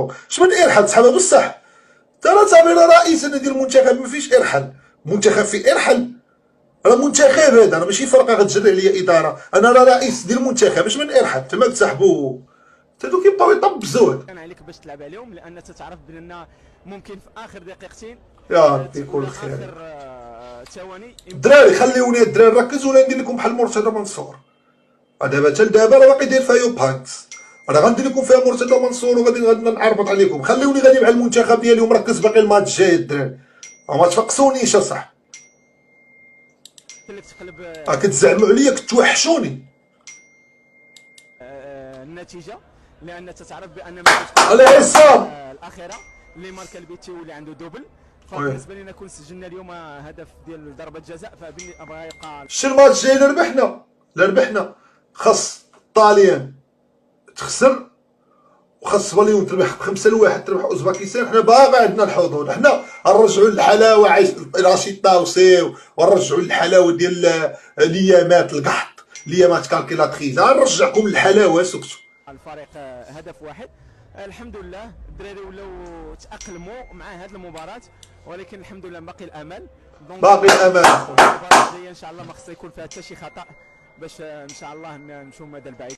منصور. اش من ارحل صحابه بصح. ترى صاحبي انا رئيس انا ديال المنتخب ما فيش ارحل، منتخب فيه ارحل. راه منتخب هذا، راه ماشي فرقه غتجري عليا اداره، انا راه رئيس ديال المنتخب. اش من ارحل تما تسحبوا تادو كيبقاو يطبزوه. كان عليك باش تلعب عليهم لان تتعرف بان ممكن في اخر دقيقتين يا ربي تكون يكون خير. اخر ثواني. الدراري خليوني الدراري ركزوا ولا ندير لكم بحال مرتضى منصور. دابا حتى لدابا راه باقي داير فيها بانكس، راه غندير لكم فيها مرتضى منصور وغادي نعربط عليكم. خليوني غادي مع المنتخب ديالي ومركز باقي الماتش جاي الدراري، ما تفقسونيش اصاحبي. تقلب كتزعموا عليا كتوحشوني. النتيجه لان تتعرف بان على حساب الاخيره اللي ماركا البيتي واللي عنده دوبل. فبالنسبه لنا كون سجلنا اليوم هدف ديال ضربه جزاء فبغى يبقى شتي الماتش جاي ربحنا خاص الطاليان تخسر وخاص فاليون تربح ب5-1، تربح اوزباكستان. حنا باغي عندنا الحضور، حنا نرجعوا للحلاوه رشيد طاوسي، ونرجعوا للحلاوه ديال ليامات القحط، ليامات كالكيلاتريز. نرجعكم للحلاوه. سكتوا الفريق هدف واحد. الحمد لله الدراري ولاو تاقلموا مع هذه المباراه، ولكن الحمد لله باقي الامل. باقي الامل اخويا. المباراه الجايه ان شاء الله ما خصها يكون فيها حتى شي خطا باش ان شاء الله نمشيو مدى البعيد.